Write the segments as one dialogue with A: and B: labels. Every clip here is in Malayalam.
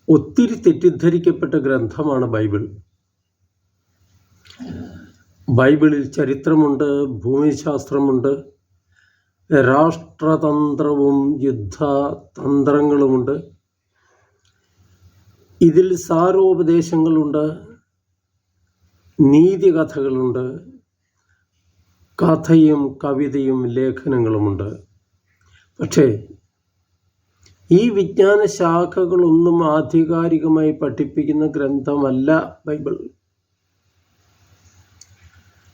A: ഒത്തിരി തെറ്റിദ്ധരിക്കപ്പെട്ട ഗ്രന്ഥമാണ് ബൈബിൾ. ബൈബിളിൽ ചരിത്രമുണ്ട്, ഭൂമിശാസ്ത്രമുണ്ട്, രാഷ്ട്രതന്ത്രവും യുദ്ധതന്ത്രങ്ങളുമുണ്ട്. ഇതിൽ സാരോപദേശങ്ങളുണ്ട്, നീതികഥകളുണ്ട്, കഥയും കവിതയും ലേഖനങ്ങളുമുണ്ട്. പക്ഷേ ഈ വിജ്ഞാന ശാഖകളൊന്നും ആധികാരികമായി പഠിപ്പിക്കുന്ന ഗ്രന്ഥമല്ല ബൈബിൾ.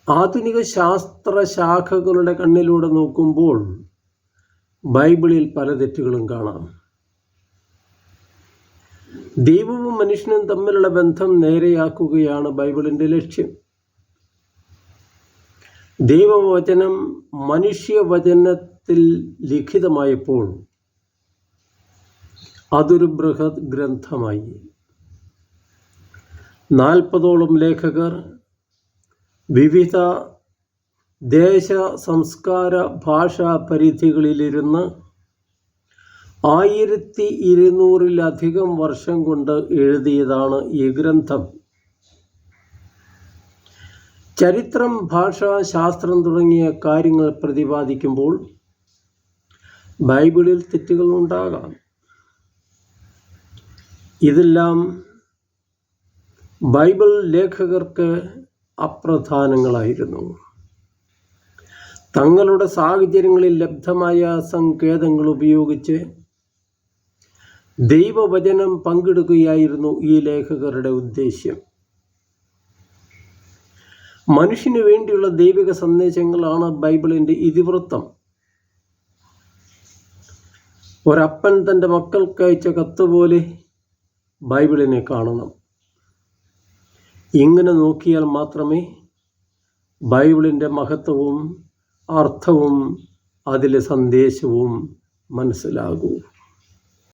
A: ആധുനിക ശാസ്ത്രശാഖകളുടെ കണ്ണിലൂടെ നോക്കുമ്പോൾ ബൈബിളിൽ പല തെറ്റുകളും കാണാം. ദൈവവും മനുഷ്യനും തമ്മിലുള്ള ബന്ധം നേരെയാക്കുകയാണ് ബൈബിളിൻ്റെ ലക്ഷ്യം. ദൈവവചനം മനുഷ്യവചനത്തിൽ ലിഖിതമായപ്പോൾ അതൊരു ബൃഹത് ഗ്രന്ഥമായി. 40ഓളം ലേഖകർ വിവിധ ദേശ, സംസ്കാര, ഭാഷാ പരിധികളിലിരുന്ന് 1200-ലധികം വർഷം കൊണ്ട് എഴുതിയതാണ് ഈ ഗ്രന്ഥം. ചരിത്രം, ഭാഷ, ശാസ്ത്രം തുടങ്ങിയ കാര്യങ്ങൾ പ്രതിപാദിക്കുമ്പോൾ ബൈബിളിൽ തെറ്റുകൾ ഉണ്ടാകാം. ഇതെല്ലാം ബൈബിൾ ലേഖകർക്ക് അപ്രധാനങ്ങളായിരുന്നു. തങ്ങളുടെ സാഹചര്യങ്ങളിൽ ലബ്ധമായ സങ്കേതങ്ങൾ ഉപയോഗിച്ച് ദൈവവചനം പങ്കിടുകയായിരുന്നു ഈ ലേഖകരുടെ ഉദ്ദേശ്യം. മനുഷ്യന് വേണ്ടിയുള്ള ദൈവിക സന്ദേശങ്ങളാണ് ബൈബിളിൻ്റെ ഇതിവൃത്തം. ഒരപ്പൻ തൻ്റെ മക്കൾക്ക് അയച്ച കത്തുപോലെ ബൈബിളിനെ കാണണം. ഇങ്ങനെ നോക്കിയാൽ മാത്രമേ ബൈബിളിൻ്റെ മഹത്വവും അർത്ഥവും അതിലെ സന്ദേശവും മനസ്സിലാകൂ.